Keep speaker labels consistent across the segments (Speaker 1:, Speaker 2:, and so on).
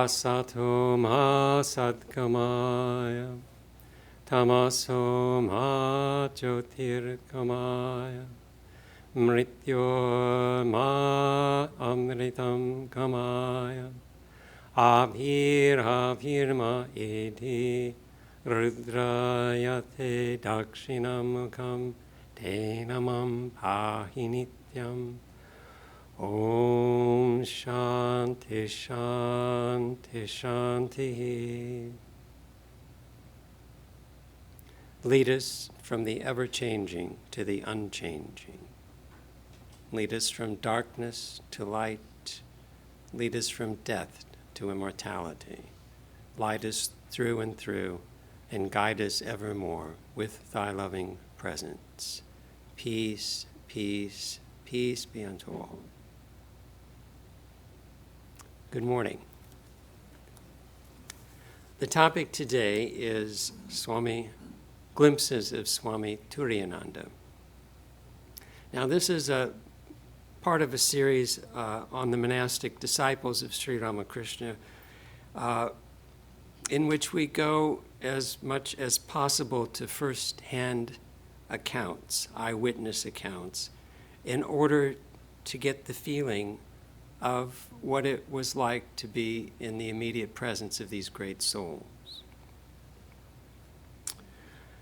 Speaker 1: Asato ma sadgamaya, tamaso ma jyotirgamaya, mrityo ma amritam gamaya, abhirma iti rudrayate dakshinamukam tenamam pahinityam. Om Shanti Shanti Shanti. Lead us from the ever-changing to the unchanging. Lead us from darkness to light. Lead us from death to immortality. Light us through and through, and guide us evermore with thy loving presence. Peace, peace, peace be unto all. Good morning. The topic today is glimpses of Swami Turiyananda. Now, this is a part of a series on the monastic disciples of Sri Ramakrishna, in which we go as much as possible to first-hand accounts, eyewitness accounts, in order to get the feeling of what it was like to be in the immediate presence of these great souls.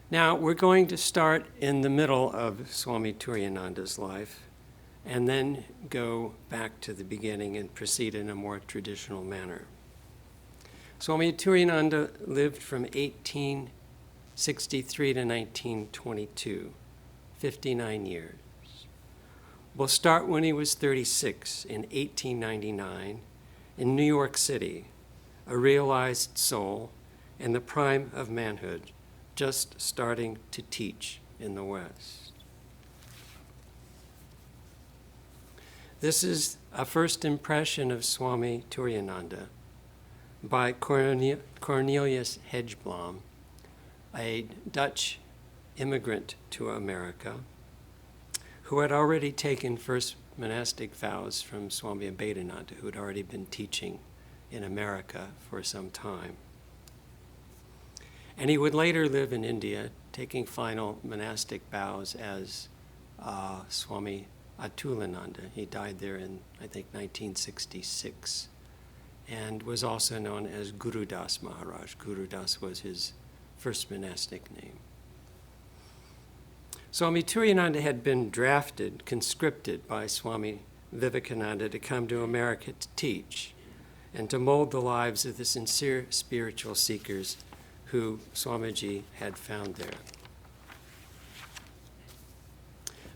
Speaker 1: Now, we're going to start in the middle of Swami Turiyananda's life and then go back to the beginning and proceed in a more traditional manner. Swami Turiyananda lived from 1863 to 1922, 59 years. We'll start when he was 36 in 1899 in New York City, a realized soul in the prime of manhood, just starting to teach in the West. This is a first impression of Swami Turiyananda by Cornelius Hedgeblom, a Dutch immigrant to America, who had already taken first monastic vows from Swami Vedanta, who had already been teaching in America for some time. And he would later live in India, taking final monastic vows as Swami Atulananda. He died there in, I think, 1966, and was also known as Guru Das Maharaj. Guru Das was his first monastic name. Swami Turiyananda had been conscripted by Swami Vivekananda to come to America to teach and to mold the lives of the sincere spiritual seekers who Swamiji had found there.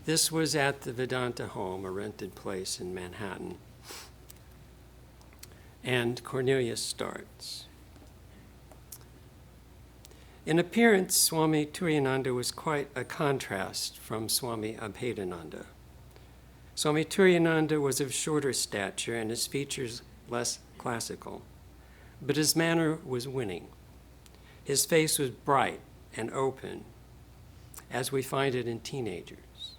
Speaker 1: This was at the Vedanta home, a rented place in Manhattan. And Cornelius starts. In appearance, Swami Turiyananda was quite a contrast from Swami Abhedananda. Swami Turiyananda was of shorter stature and his features less classical, but his manner was winning. His face was bright and open, as we find it in teenagers.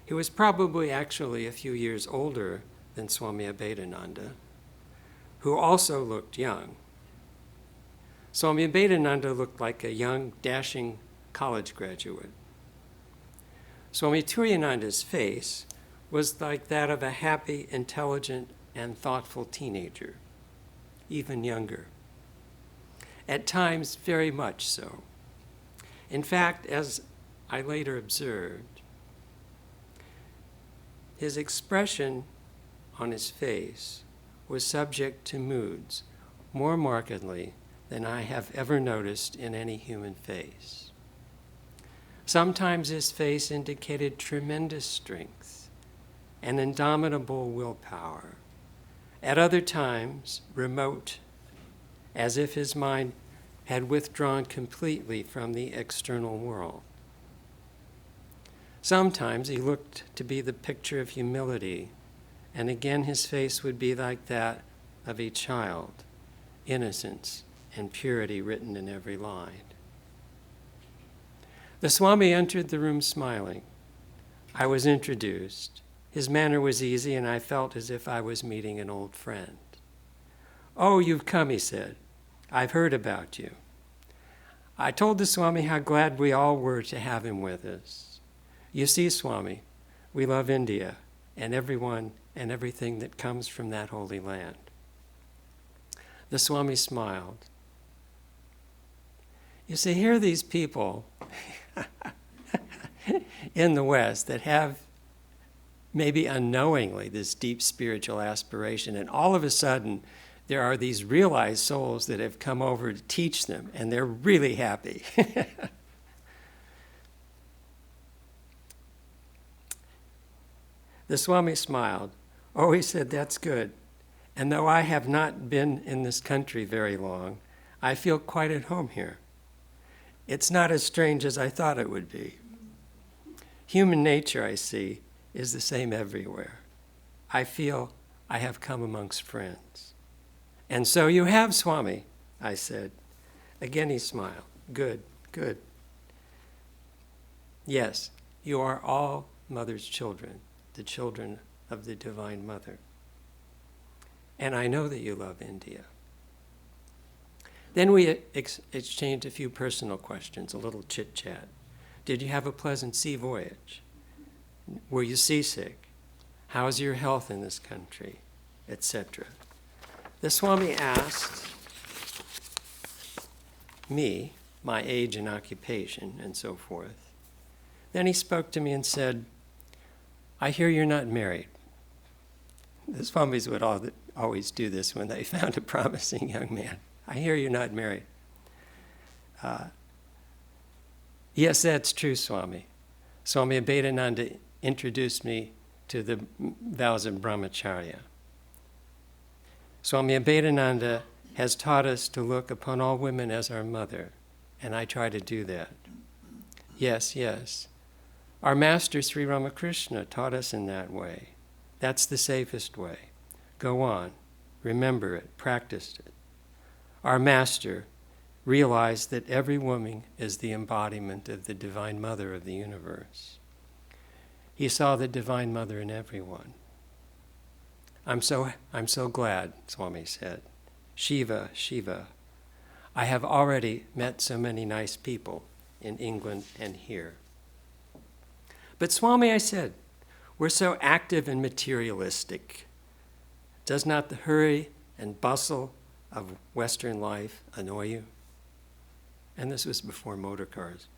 Speaker 1: He was probably actually a few years older than Swami Abhedananda, who also looked young. Swami Vedanta looked like a young, dashing college graduate. Swami Turiyananda's face was like that of a happy, intelligent, and thoughtful teenager, even younger. At times, very much so. In fact, as I later observed, his expression on his face was subject to moods more markedly than I have ever noticed in any human face. Sometimes his face indicated tremendous strength and indomitable willpower. At other times, remote, as if his mind had withdrawn completely from the external world. Sometimes he looked to be the picture of humility, and again his face would be like that of a child, innocence and purity written in every line. The Swami entered the room smiling. I was introduced. His manner was easy, and I felt as if I was meeting an old friend. "Oh, you've come," he said. "I've heard about you." I told the Swami how glad we all were to have him with us. You see, Swami, we love India and everyone and everything that comes from that holy land. The Swami smiled. You see, here are these people in the West that have maybe unknowingly this deep spiritual aspiration, and all of a sudden there are these realized souls that have come over to teach them, and they're really happy. The Swami smiled. "Oh," he said, "that's good. And though I have not been in this country very long, I feel quite at home here. It's not as strange as I thought it would be. Human nature, I see, is the same everywhere. I feel I have come amongst friends." "And so you have, Swami," I said. Again he smiled. "Good, good. Yes, you are all Mother's children, the children of the Divine Mother. And I know that you love India." Then we exchanged a few personal questions, a little chit-chat. Did you have a pleasant sea voyage? Were you seasick? How's your health in this country? Etc. The Swami asked me my age and occupation and so forth. Then he spoke to me and said, "I hear you're not married." The Swamis would always do this when they found a promising young man. "I hear you're not married." Yes, that's true, Swami. Swami Vedanta introduced me to the vows of brahmacharya. Swami Vedanta has taught us to look upon all women as our mother, and I try to do that. Yes, yes. Our master Sri Ramakrishna taught us in that way. That's the safest way. Go on, remember it, practice it. Our master realized that every woman is the embodiment of the Divine Mother of the universe. He saw the Divine Mother in everyone. I'm so glad," Swami said. "Shiva, Shiva. I have already met so many nice people in England and here." "But Swami," I said, "we're so active and materialistic. Does not the hurry and bustle of Western life annoy you?" And this was before motor cars.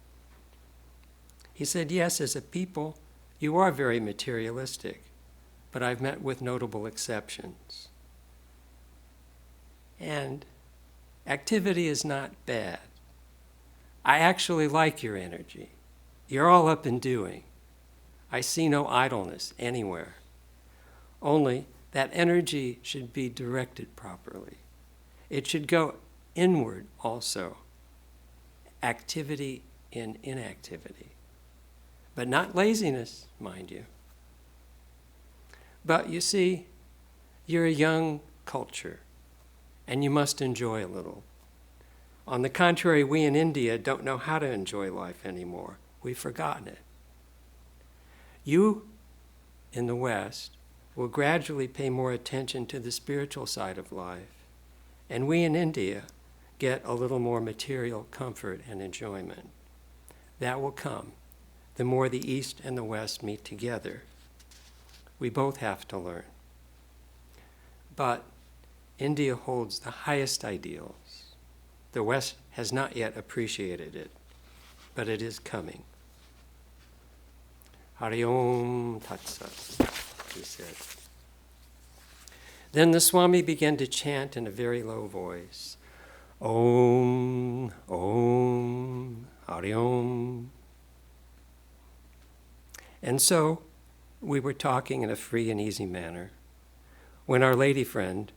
Speaker 1: He said, "Yes, as a people, you are very materialistic, but I've met with notable exceptions. And activity is not bad. I actually like your energy. You're all up and doing. I see no idleness anywhere. Only that energy should be directed properly. It should go inward also. Activity in inactivity. But not laziness, mind you. But you see, you're a young culture, and you must enjoy a little. On the contrary, we in India don't know how to enjoy life anymore. We've forgotten it. You in the West will gradually pay more attention to the spiritual side of life, and we in India get a little more material comfort and enjoyment. That will come the more the East and the West meet together. We both have to learn. But India holds the highest ideals. The West has not yet appreciated it, but it is coming. Hari Om Tat Sat, he said. Then the Swami began to chant in a very low voice. Om, Om, Hari Om. And so we were talking in a free and easy manner when our lady friend,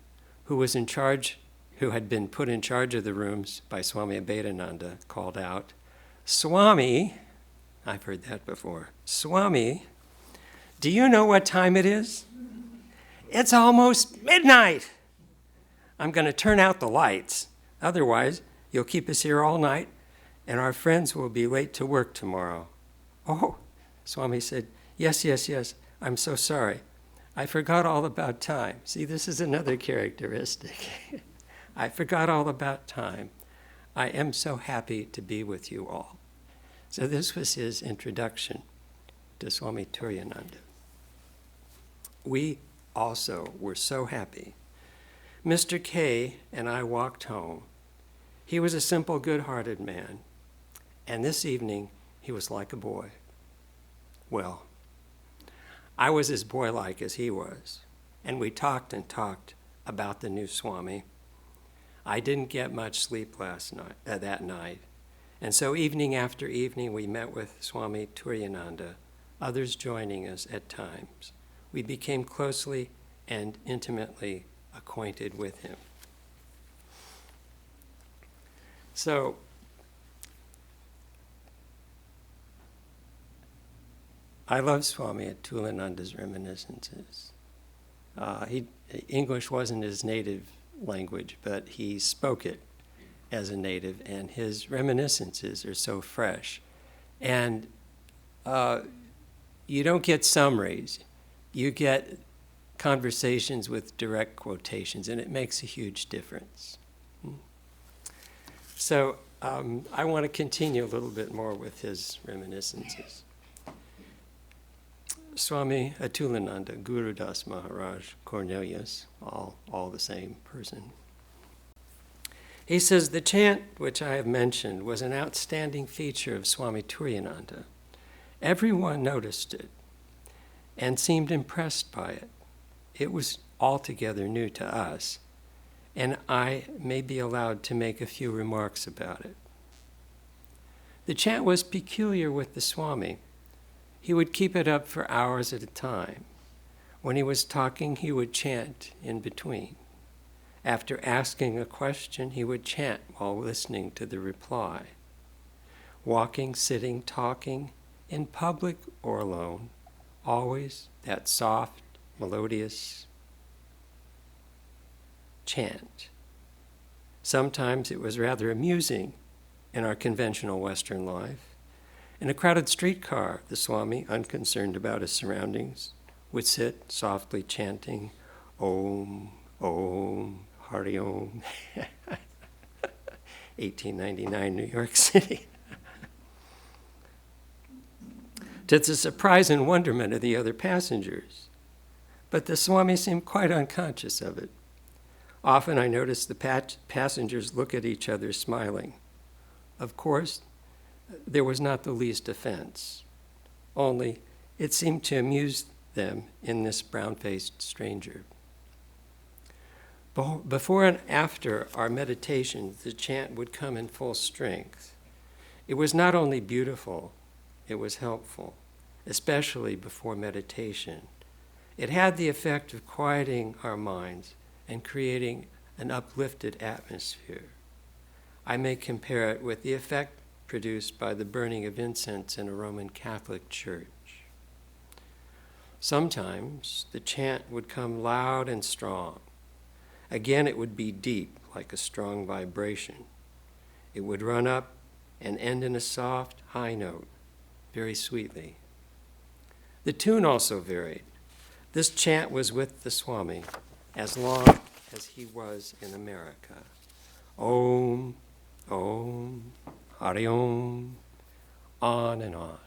Speaker 1: who was in charge, who had been put in charge of the rooms by Swami Vedanta, called out, "Swami," I've heard that before, "Swami, do you know what time it is? It's almost midnight. I'm going to turn out the lights. Otherwise, you'll keep us here all night, and our friends will be late to work tomorrow." "Oh," Swami said, yes, I'm so sorry. I forgot all about time. See, this is another characteristic. I forgot all about time. I am so happy to be with you all. So this was his introduction to Swami Turiyananda. We also were so happy. Mr. K and I walked home. He was a simple, good-hearted man, and this evening he was like a boy. Well, I was as boy-like as he was, and we talked and talked about the new Swami. I didn't get much sleep that night, and so evening after evening we met with Swami Turiyananda, others joining us at times. We became closely and intimately acquainted with him. So, I love Swami Atulananda's reminiscences. English wasn't his native language, but he spoke it as a native, and his reminiscences are so fresh. And you don't get summaries. You get conversations with direct quotations, and it makes a huge difference. So I want to continue a little bit more with his reminiscences. Swami Atulananda, Guru Das Maharaj, Cornelius, all the same person. He says, the chant which I have mentioned was an outstanding feature of Swami Turiyananda. Everyone noticed it and seemed impressed by it. It was altogether new to us, and I may be allowed to make a few remarks about it. The chant was peculiar with the Swami. He would keep it up for hours at a time. When he was talking, he would chant in between. After asking a question, he would chant while listening to the reply. Walking, sitting, talking, in public or alone, always that soft, melodious chant. Sometimes it was rather amusing in our conventional Western life. In a crowded streetcar, the Swami, unconcerned about his surroundings, would sit softly chanting, Om, Om, Hari Om. 1899, New York City. To the surprise and wonderment of the other passengers. But the Swami seemed quite unconscious of it. Often I noticed the passengers look at each other smiling. Of course, there was not the least offense. Only it seemed to amuse them in this brown-faced stranger. Before and after our meditations, the chant would come in full strength. It was not only beautiful, it was helpful, especially before meditation. It had the effect of quieting our minds and creating an uplifted atmosphere. I may compare it with the effect produced by the burning of incense in a Roman Catholic church. Sometimes the chant would come loud and strong. Again, it would be deep, like a strong vibration. It would run up and end in a soft, high note, very sweetly. The tune also varied. This chant was with the Swami as long as he was in America. Om, Om, Hari Om, on and on.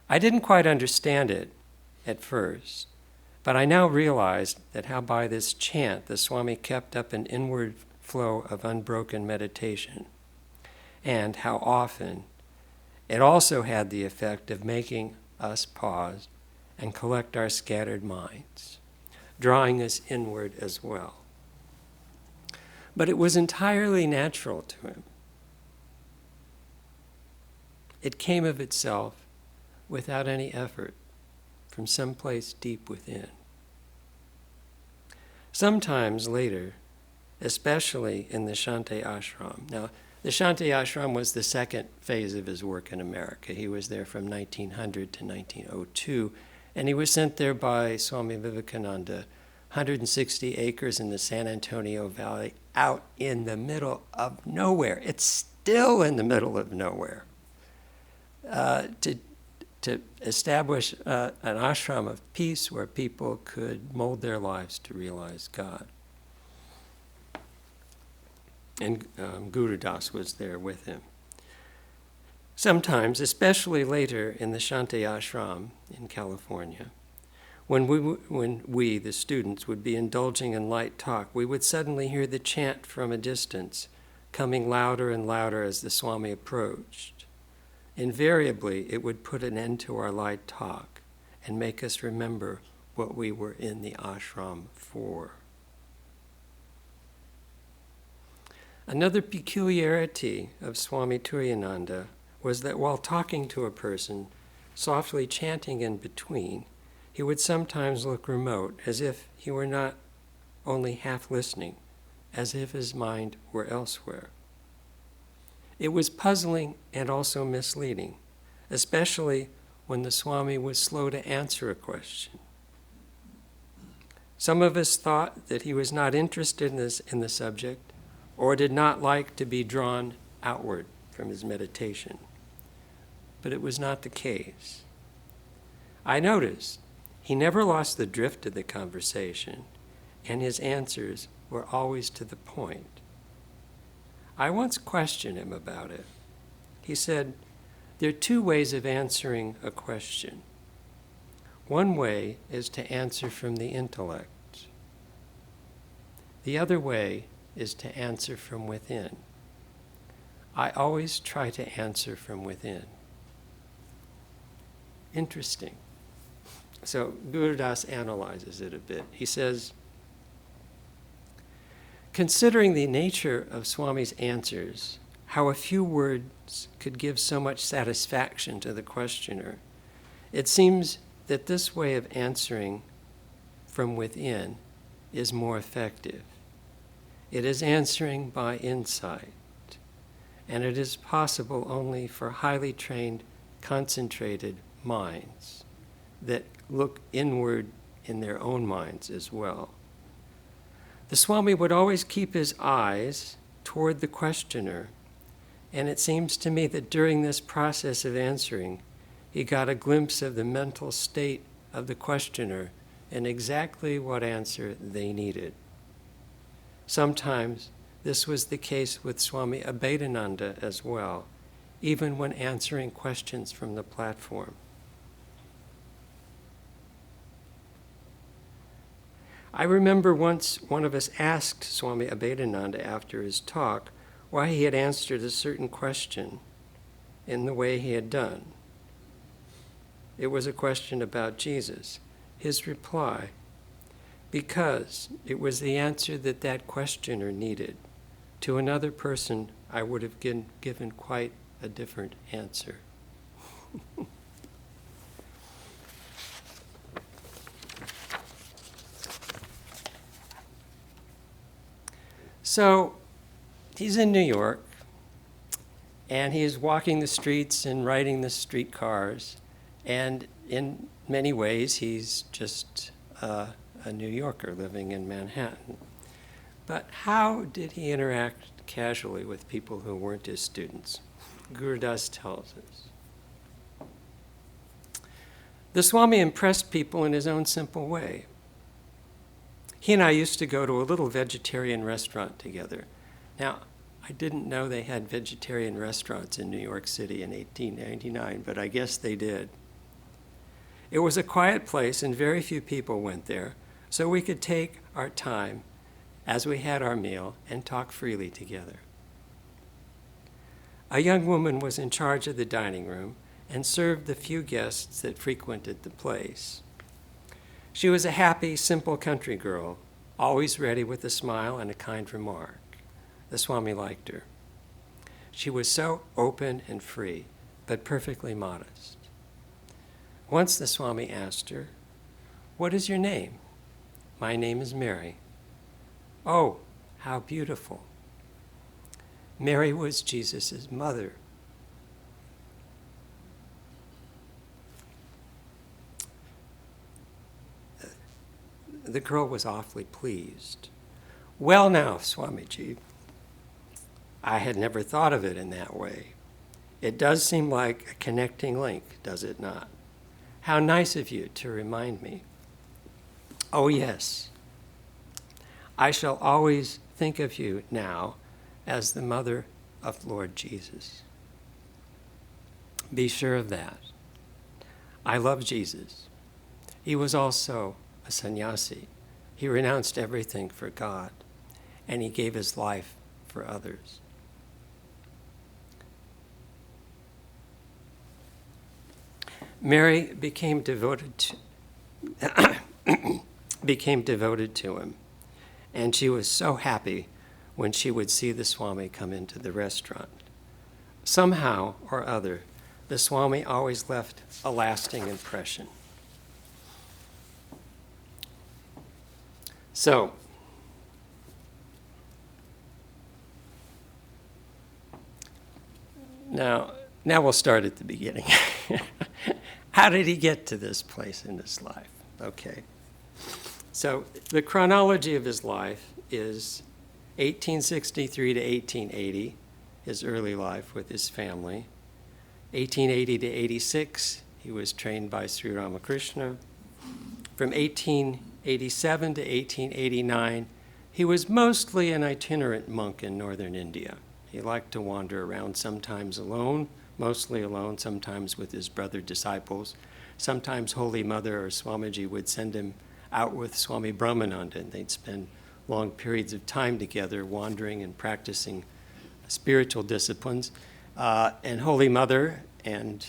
Speaker 1: I didn't quite understand it at first, but I now realized that how by this chant the Swami kept up an inward flow of unbroken meditation, and how often it also had the effect of making us pause and collect our scattered minds, drawing us inward as well. But it was entirely natural to him. It came of itself without any effort from someplace deep within. Sometimes later, especially in the Shanti Ashram. Now, the Shanti Ashram was the second phase of his work in America. He was there from 1900 to 1902, and he was sent there by Swami Vivekananda, 160 acres in the San Antonio Valley, out in the middle of nowhere. It's still in the middle of nowhere. To to establish an ashram of peace where people could mold their lives to realize God. And Guru Das was there with him. Sometimes, especially later in the Shanti Ashram in California, when we, the students, would be indulging in light talk, we would suddenly hear the chant from a distance, coming louder and louder as the Swami approached. Invariably, it would put an end to our light talk and make us remember what we were in the ashram for. Another peculiarity of Swami Turiyananda was that while talking to a person, softly chanting in between, he would sometimes look remote, as if he were not only half listening, as if his mind were elsewhere. It was puzzling and also misleading, especially when the Swami was slow to answer a question. Some of us thought that he was not interested in the subject or did not like to be drawn outward from his meditation. But it was not the case. I noticed he never lost the drift of the conversation, and his answers were always to the point. I once questioned him about it. He said, "There are two ways of answering a question. One way is to answer from the intellect. The other way is to answer from within. I always try to answer from within." Interesting. So Guru Das analyzes it a bit. He says, considering the nature of Swami's answers, how a few words could give so much satisfaction to the questioner, it seems that this way of answering from within is more effective. It is answering by insight, and it is possible only for highly trained, concentrated minds that look inward in their own minds as well. The Swami would always keep his eyes toward the questioner, and it seems to me that during this process of answering, he got a glimpse of the mental state of the questioner and exactly what answer they needed. Sometimes this was the case with Swami Abhedananda as well, even when answering questions from the platform. I remember once one of us asked Swami Abhedananda after his talk why he had answered a certain question in the way he had done. It was a question about Jesus. His reply, because it was the answer that that questioner needed. To another person, I would have given quite a different answer. So he's in New York, and he is walking the streets and riding the streetcars, and in many ways he's just a New Yorker living in Manhattan. But how did he interact casually with people who weren't his students? Guru Das tells us. The Swami impressed people in his own simple way. He and I used to go to a little vegetarian restaurant together. Now, I didn't know they had vegetarian restaurants in New York City in 1899, but I guess they did. It was a quiet place and very few people went there, so we could take our time as we had our meal and talk freely together. A young woman was in charge of the dining room and served the few guests that frequented the place. She was a happy, simple country girl, always ready with a smile and a kind remark. The Swami liked her. She was so open and free, but perfectly modest. Once the Swami asked her, "What is your name?" "My name is Mary." "Oh, how beautiful." Mary was Jesus' mother. The girl was awfully pleased. "Well now, Swamiji, I had never thought of it in that way. It does seem like a connecting link, does it not? How nice of you to remind me. Oh, yes. I shall always think of you now as the mother of Lord Jesus. Be sure of that. I love Jesus. He was also a sannyasi. He renounced everything for God, and he gave his life for others. Mary became devoted to him, and she was so happy when she would see the Swami come into the restaurant. Somehow or other, the Swami always left a lasting impression. So, now we'll start at the beginning. How did he get to this place in his life? Okay. So the chronology of his life is 1863 to 1880, his early life with his family. 1880 to 86, he was trained by Sri Ramakrishna. From 1887 to 1889, he was mostly an itinerant monk in northern India. He liked to wander around, sometimes alone, mostly alone, sometimes with his brother disciples. Sometimes Holy Mother or Swamiji would send him out with Swami Brahmananda, and they'd spend long periods of time together wandering and practicing spiritual disciplines. And Holy Mother and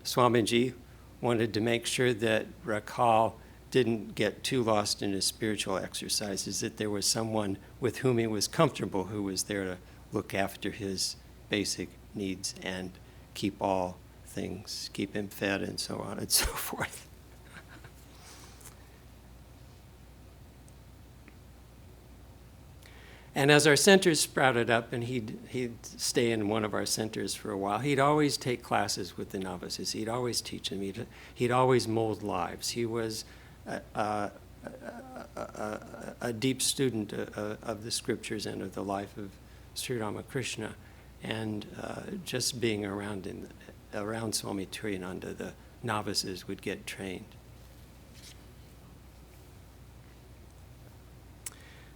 Speaker 1: Swamiji wanted to make sure that Rakhal didn't get too lost in his spiritual exercises, that there was someone with whom he was comfortable who was there to look after his basic needs and keep all things, keep him fed and so on and so forth. And as our centers sprouted up, and he'd stay in one of our centers for a while, he'd always take classes with the novices. He'd always teach them. He'd always mold lives. He was a deep student of the scriptures and of the life of Sri Ramakrishna. And just being around Swami Turiyananda, the novices would get trained.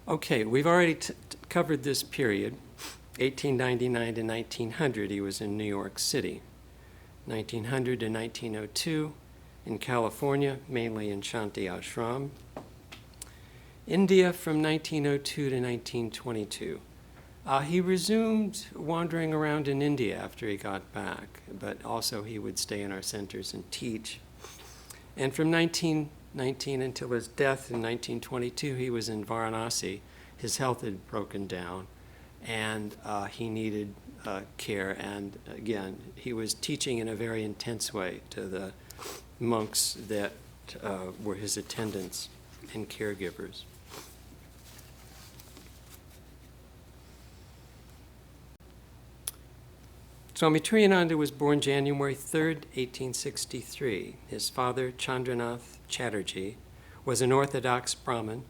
Speaker 1: Okay, we've already covered this period. 1899 to 1900, he was in New York City. 1900 to 1902, in California, mainly in Shanti Ashram. India from 1902 to 1922. He resumed wandering around in India after he got back, but also he would stay in our centers and teach. And from 1919 until his death in 1922, he was in Varanasi. His health had broken down, and he needed care. And again, he was teaching in a very intense way to the monks that were his attendants and caregivers. Swami Turiyananda was born January 3rd, 1863. His father, Chandranath Chatterjee, was an Orthodox Brahmin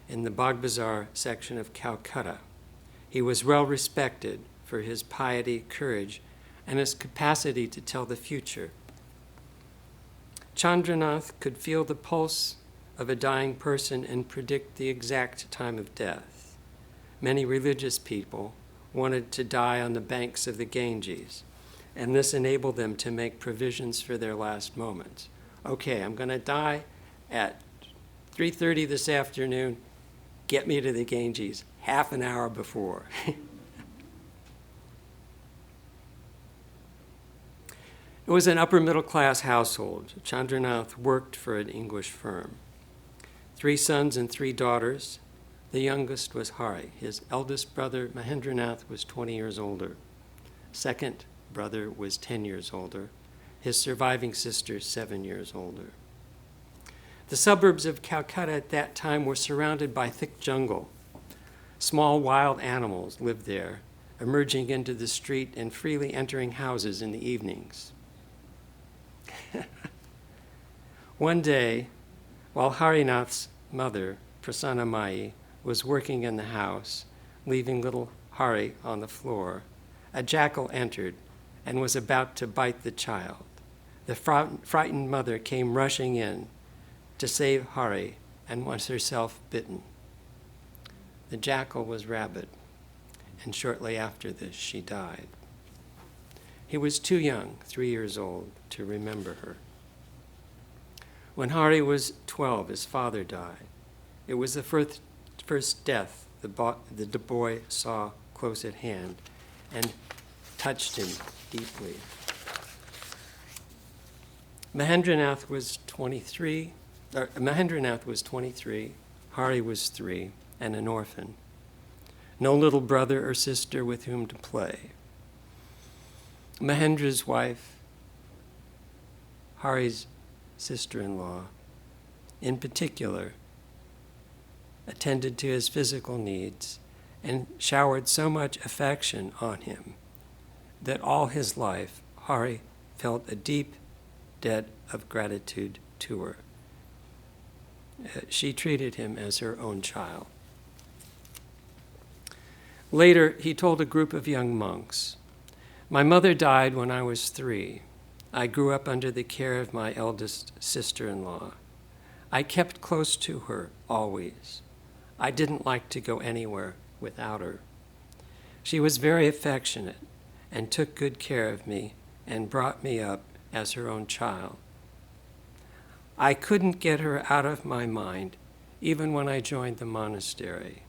Speaker 1: in the Bagbazar section of Calcutta. He was well respected for his piety, courage, and his capacity to tell the future. Chandranath could feel the pulse of a dying person and predict the exact time of death. Many religious people wanted to die on the banks of the Ganges, and this enabled them to make provisions for their last moments. Okay, I'm going to die at 3:30 this afternoon. Get me to the Ganges half an hour before. It was an upper middle class household. Chandranath worked for an English firm. 3 sons and 3 daughters. The youngest was Hari. His eldest brother, Mahendranath, was 20 years older. Second brother was 10 years older. His surviving sister, 7 years older. The suburbs of Calcutta at that time were surrounded by thick jungle. Small wild animals lived there, emerging into the street and freely entering houses in the evenings. One day, while Harinath's mother, Prasanna Mai, was working in the house, leaving little Hari on the floor, a jackal entered and was about to bite the child. The frightened mother came rushing in to save Hari and was herself bitten. The jackal was rabid, and shortly after this she died. He was too young, 3 years old, to remember her. When Hari was 12, his father died. It was the first death the boy saw close at hand and touched him deeply. Mahendranath was 23, Hari was 3, and an orphan. No little brother or sister with whom to play. Mahendra's wife, Hari's sister-in-law, in particular, attended to his physical needs and showered so much affection on him that all his life Hari felt a deep debt of gratitude to her. She treated him as her own child. Later, he told a group of young monks, "My mother died when I was 3. I grew up under the care of my eldest sister-in-law. I kept close to her always. I didn't like to go anywhere without her. She was very affectionate and took good care of me and brought me up as her own child. I couldn't get her out of my mind even when I joined the monastery.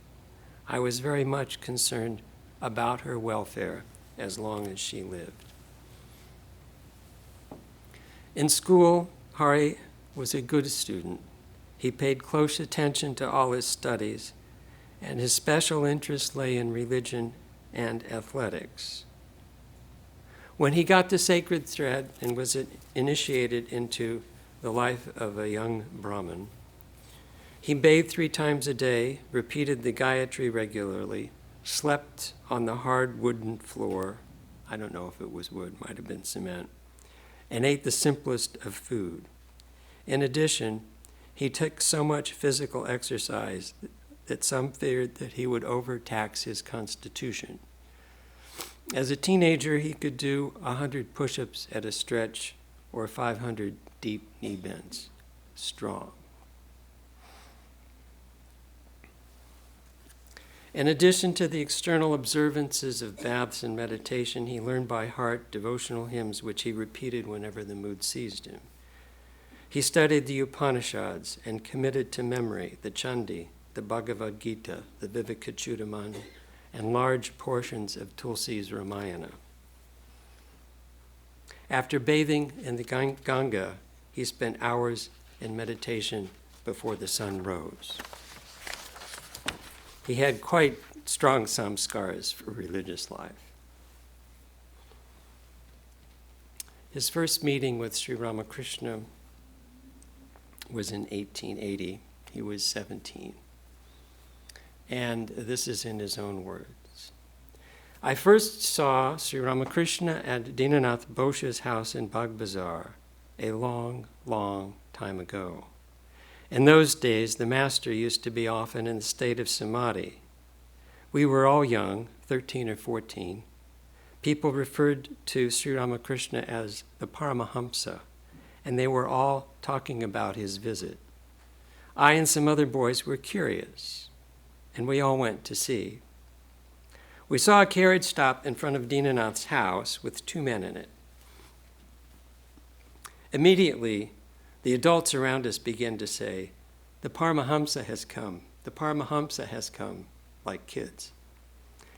Speaker 1: I was very much concerned about her welfare as long as she lived." In school, Hari was a good student. He paid close attention to all his studies, and his special interest lay in religion and athletics. When he got the sacred thread and was initiated into the life of a young Brahmin, he bathed 3 times a day, repeated the Gayatri regularly, slept on the hard wooden floor, I don't know if it was wood, might have been cement, and ate the simplest of food. In addition, he took so much physical exercise that some feared that he would overtax his constitution. As a teenager, he could do 100 push-ups at a stretch or 500 deep knee bends. Strong. In addition to the external observances of baths and meditation, he learned by heart devotional hymns which he repeated whenever the mood seized him. He studied the Upanishads and committed to memory the Chandi, the Bhagavad Gita, the Vivekachudamani, and large portions of Tulsi's Ramayana. After bathing in the Ganga, he spent hours in meditation before the sun rose. He had quite strong samskaras for religious life. His first meeting with Sri Ramakrishna was in 1880. He was 17. And this is in his own words. "I first saw Sri Ramakrishna at Dinanath Boshe's house in Bagh Bazar a long, long time ago. In those days, the master used to be often in the state of samadhi. We were all young, 13 or 14. People referred to Sri Ramakrishna as the Paramahamsa, and they were all talking about his visit. I and some other boys were curious, and we all went to see. We saw a carriage stop in front of Dinanath's house with 2 men in it. Immediately, the adults around us began to say, 'The Paramahamsa has come, the Paramahamsa has come,' like kids.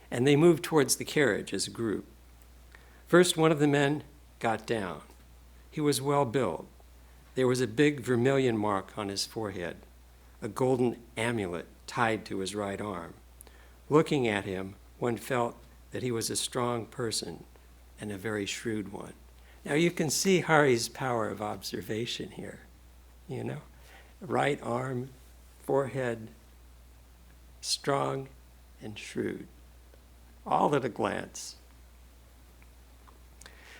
Speaker 1: And they moved towards the carriage as a group. First, one of the men got down. He was well built. There was a big vermilion mark on his forehead, a golden amulet tied to his right arm. Looking at him, one felt that he was a strong person and a very shrewd one." Now you can see Hari's power of observation here, you know? Right arm, forehead, strong and shrewd, all at a glance.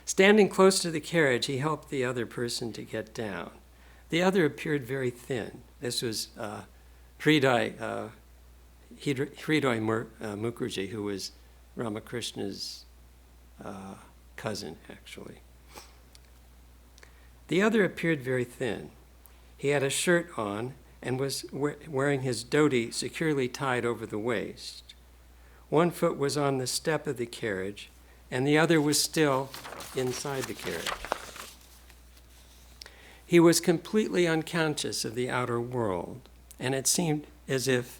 Speaker 1: Standing close to the carriage, he helped the other person to get down. The other appeared very thin. This was Hriday Mukherjee, who was Ramakrishna's cousin, actually. The other appeared very thin. He had a shirt on and was wearing his dhoti securely tied over the waist. One foot was on the step of the carriage, and the other was still inside the carriage. He was completely unconscious of the outer world, and it seemed as if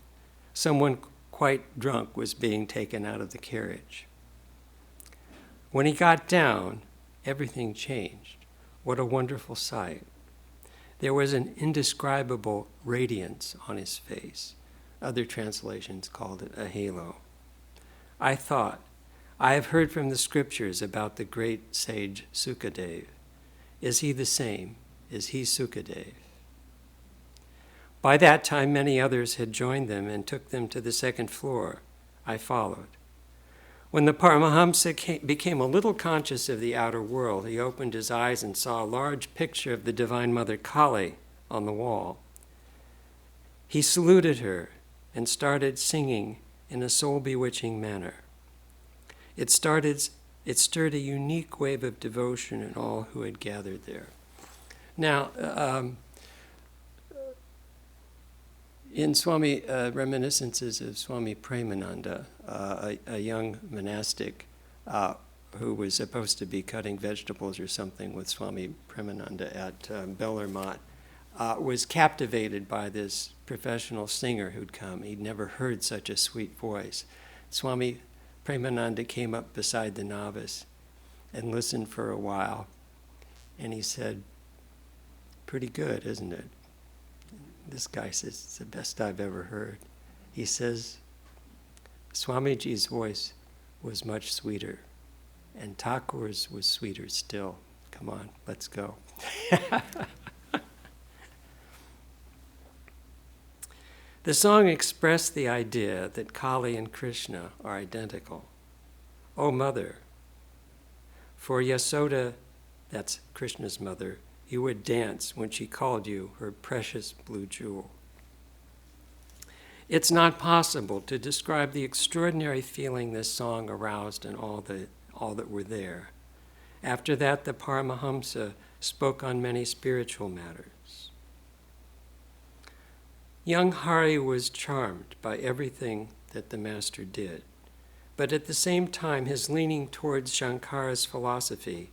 Speaker 1: someone quite drunk was being taken out of the carriage. When he got down, everything changed. What a wonderful sight. There was an indescribable radiance on his face. Other translations called it a halo. I thought, I have heard from the scriptures about the great sage Sukadev. Is he the same? Is he Sukadev? By that time, many others had joined them and took them to the second floor. I followed. When the Paramahamsa became a little conscious of the outer world, he opened his eyes and saw a large picture of the Divine Mother Kali on the wall. He saluted her and started singing in a soul-bewitching manner. It stirred a unique wave of devotion in all who had gathered there. Now, in Swami reminiscences of Swami Premananda, a young monastic who was supposed to be cutting vegetables or something with Swami Premananda at Bellarmont, was captivated by this professional singer who'd come. He'd never heard such a sweet voice. Swami Premananda came up beside the novice and listened for a while, and he said, "Pretty good, isn't it?" This guy says, "It's the best I've ever heard." He says, Swamiji's voice was much sweeter, and Thakur's was sweeter still. Come on, let's go. The song expressed the idea that Kali and Krishna are identical. O mother, for Yasoda, that's Krishna's mother, you would dance when she called you her precious blue jewel. It's not possible to describe the extraordinary feeling this song aroused in all that were there. After that, the Paramahamsa spoke on many spiritual matters. Young Hari was charmed by everything that the master did, but at the same time, his leaning towards Shankara's philosophy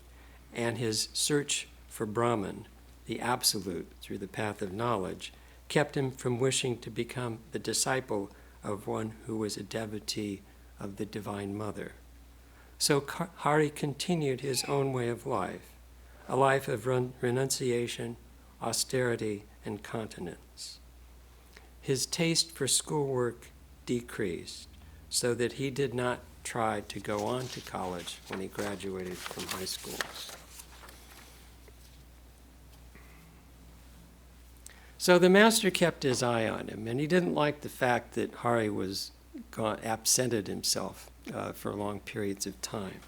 Speaker 1: and his search for Brahman, the absolute, through the path of knowledge, kept him from wishing to become the disciple of one who was a devotee of the Divine Mother. So Hari continued his own way of life, a life of renunciation, austerity, and continence. His taste for schoolwork decreased, so that he did not try to go on to college when he graduated from high school. So the master kept his eye on him, and he didn't like the fact that Hari was absented himself for long periods of time.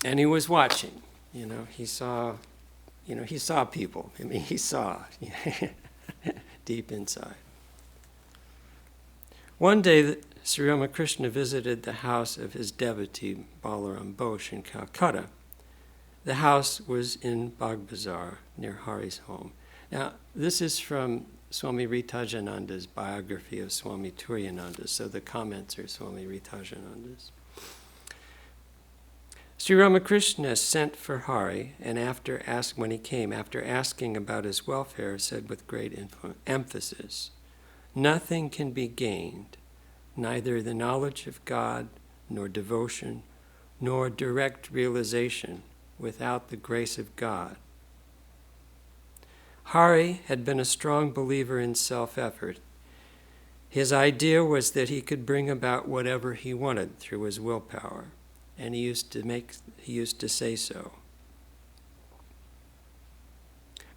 Speaker 1: And he was watching. He saw people. He saw deep inside. One day, Sri Ramakrishna visited the house of his devotee, Balaram Bose, in Calcutta. The house was in Bagh Bazar, near Hari's home. Now, this is from Swami Ritajananda's biography of Swami Turiyananda, so the comments are Swami Ritajananda's. Sri Ramakrishna sent for Hari, and when he came, after asking about his welfare, said with great emphasis, "Nothing can be gained, neither the knowledge of God, nor devotion, nor direct realization, without the grace of God." Hari had been a strong believer in self-effort. His idea was that he could bring about whatever he wanted through his willpower, and he used to say so.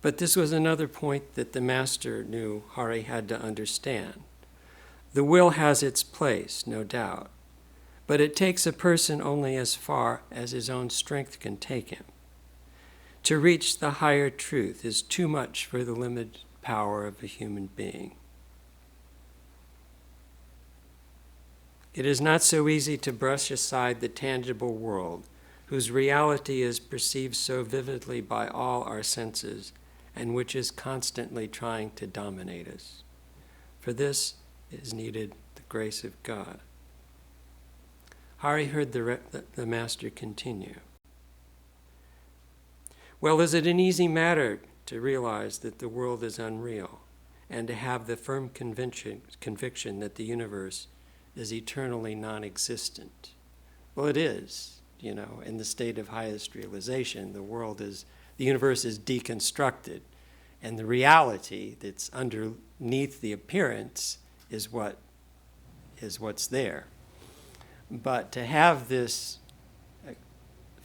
Speaker 1: But this was another point that the master knew Hari had to understand. The will has its place, no doubt, but it takes a person only as far as his own strength can take him. To reach the higher truth is too much for the limited power of a human being. It is not so easy to brush aside the tangible world, whose reality is perceived so vividly by all our senses, and which is constantly trying to dominate us. For this is needed the grace of God. Hari heard the master continue. Well, is it an easy matter to realize that the world is unreal and to have the firm conviction that the universe is eternally non-existent? Well, it is. In the state of highest realization, the universe is deconstructed, and the reality that's underneath the appearance is what's there. But to have this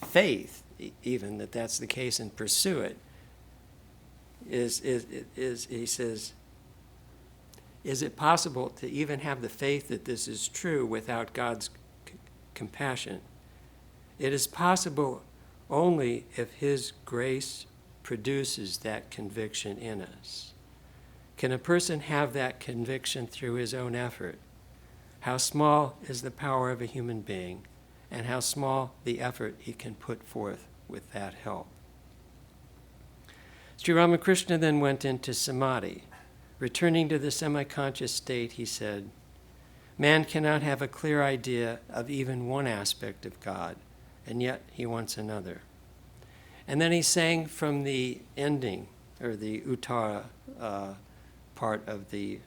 Speaker 1: faith, even that that's the case, and pursue it, is he says, is it possible to even have the faith that this is true without God's compassion? It is possible only if His grace produces that conviction in us. Can a person have that conviction through his own effort? How small is the power of a human being, and how small the effort he can put forth with that help. Sri Ramakrishna then went into samadhi. Returning to the semi-conscious state, he said, "Man cannot have a clear idea of even one aspect of God, and yet he wants another." And then he sang from the ending, or the Uttara part of the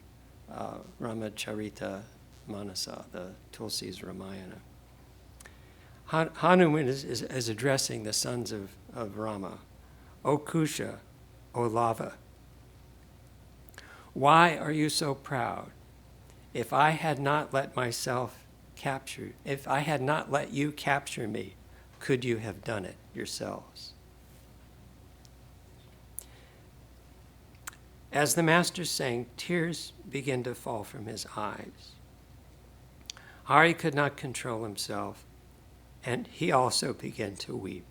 Speaker 1: Ramacharita Manasa, the Tulsi's Ramayana. Hanuman is addressing the sons of Rama. O Kusha, O Lava, why are you so proud? If I had not let you capture me, could you have done it yourselves? As the master sang, tears began to fall from his eyes. Hari could not control himself, and he also began to weep.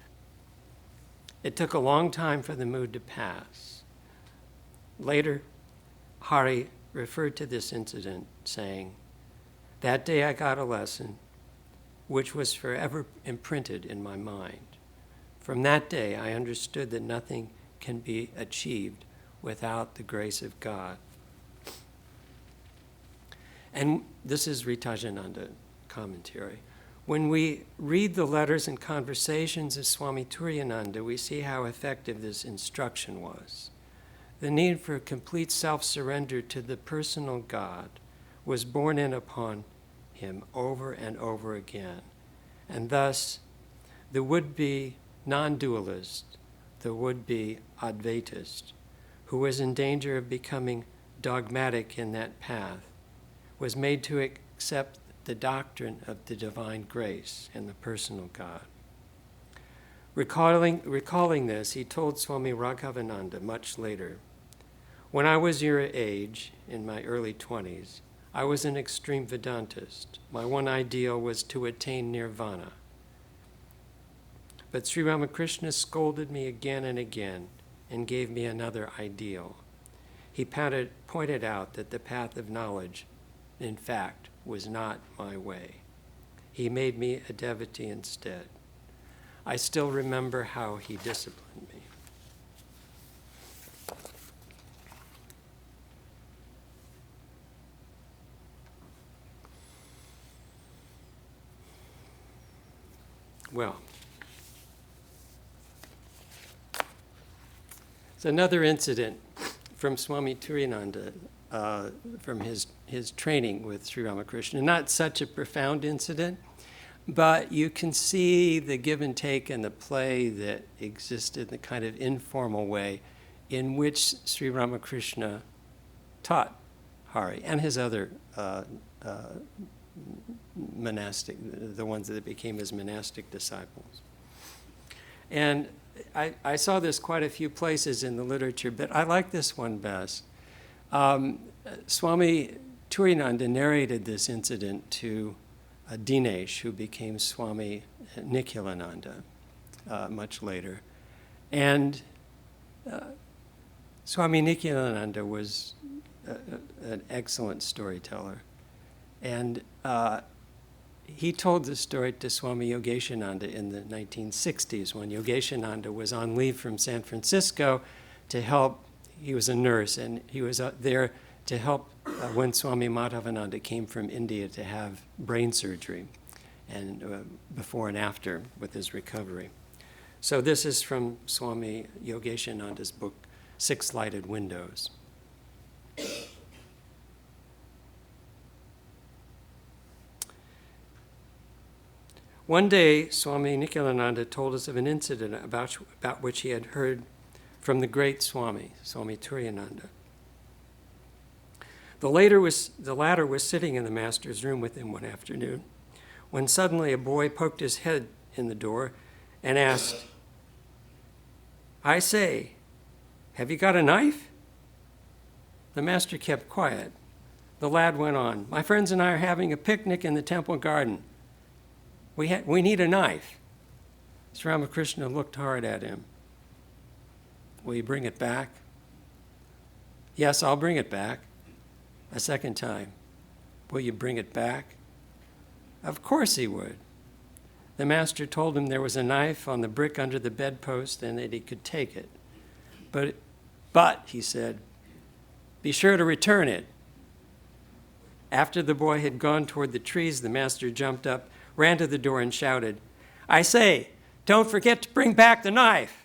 Speaker 1: It took a long time for the mood to pass. Later, Hari referred to this incident, saying, "That day I got a lesson which was forever imprinted in my mind. From that day I understood that nothing can be achieved without the grace of God." And this is Ritajananda commentary. When we read the letters and conversations of Swami Turiyananda, we see how effective this instruction was. The need for complete self-surrender to the personal God was borne in upon him over and over again. And thus, the would-be non-dualist, the would-be Advaitist, who was in danger of becoming dogmatic in that path, was made to accept the doctrine of the divine grace and the personal God. Recalling this, he told Swami Raghavananda much later, "When I was your age, in my early 20s, I was an extreme Vedantist. My one ideal was to attain nirvana. But Sri Ramakrishna scolded me again and again and gave me another ideal. He pointed out that the path of knowledge, in fact, was not my way. He made me a devotee instead. I still remember how he disciplined me." Well, it's another incident from Swami Turiyananda, from his training with Sri Ramakrishna. Not such a profound incident, but you can see the give and take and the play that existed in the kind of informal way in which Sri Ramakrishna taught Hari and his other monastic, the ones that became his monastic disciples. And I saw this quite a few places in the literature, but I like this one best. Swami Turiyananda narrated this incident to Dinesh, who became Swami Nikhilananda much later. And Swami Nikhilananda was an excellent storyteller. And he told this story to Swami Yogeshananda in the 1960s when Yogeshananda was on leave from San Francisco to help. He was a nurse, and he was there to help when Swami Madhavananda came from India to have brain surgery, and before and after with his recovery. So this is from Swami Yogeshananda's book, Six Lighted Windows. One day, Swami Nikhilananda told us of an incident about which he had heard from the great Swami, Swami Turiyananda. The latter was sitting in the master's room with him one afternoon when suddenly a boy poked his head in the door and asked, "I say, have you got a knife?" The master kept quiet. The lad went on, "My friends and I are having a picnic in the temple garden. We need a knife." Sri Ramakrishna looked hard at him. "Will you bring it back?" "Yes, I'll bring it back." A second time, "Will you bring it back?" Of course he would. The master told him there was a knife on the brick under the bedpost and that he could take it. But, he said, "be sure to return it." After the boy had gone toward the trees, the master jumped up, ran to the door, and shouted, "I say, don't forget to bring back the knife."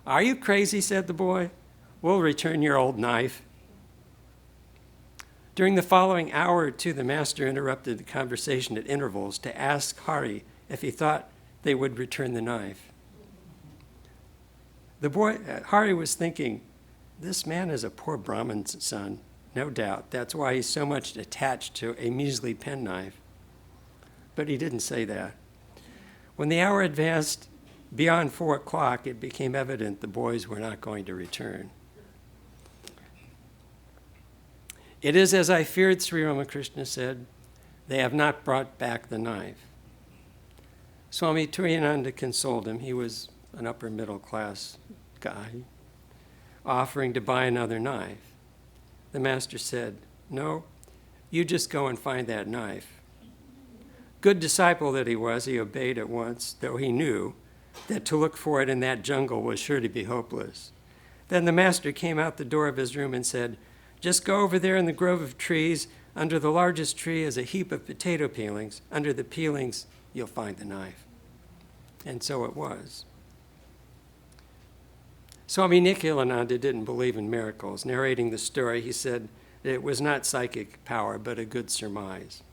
Speaker 1: "Are you crazy?" said the boy. "We'll return your old knife." During the following hour or two, the master interrupted the conversation at intervals to ask Hari if he thought they would return the knife. The boy, Hari was thinking, this man is a poor Brahmin's son, no doubt. That's why he's so much attached to a measly penknife. But he didn't say that. When the hour advanced beyond 4 o'clock, it became evident the boys were not going to return. "It is as I feared," Sri Ramakrishna said. "They have not brought back the knife." Swami Turiyananda consoled him. He was an upper middle class guy, offering to buy another knife. The master said, "No, you just go and find that knife." Good disciple that he was, he obeyed at once, though he knew that to look for it in that jungle was sure to be hopeless. Then the master came out the door of his room and said, "Just go over there in the grove of trees. Under the largest tree is a heap of potato peelings. Under the peelings, you'll find the knife." And so it was. Swami Nikhilananda didn't believe in miracles. Narrating the story, he said that it was not psychic power, but a good surmise.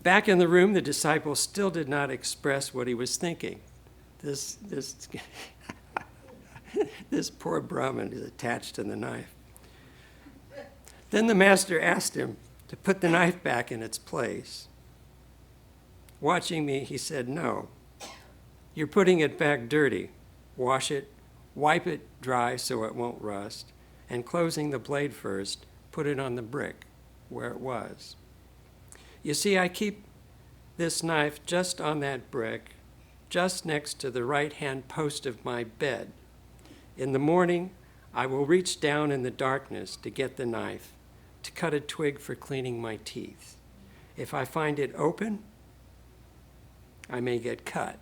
Speaker 1: Back in the room, the disciple still did not express what he was thinking. This poor Brahmin is attached to the knife. Then the master asked him to put the knife back in its place. Watching me, he said, "No, you're putting it back dirty. Wash it, wipe it dry so it won't rust, and closing the blade first, put it on the brick where it was. You see, I keep this knife just on that brick, just next to the right-hand post of my bed. In the morning, I will reach down in the darkness to get the knife, to cut a twig for cleaning my teeth. If I find it open, I may get cut.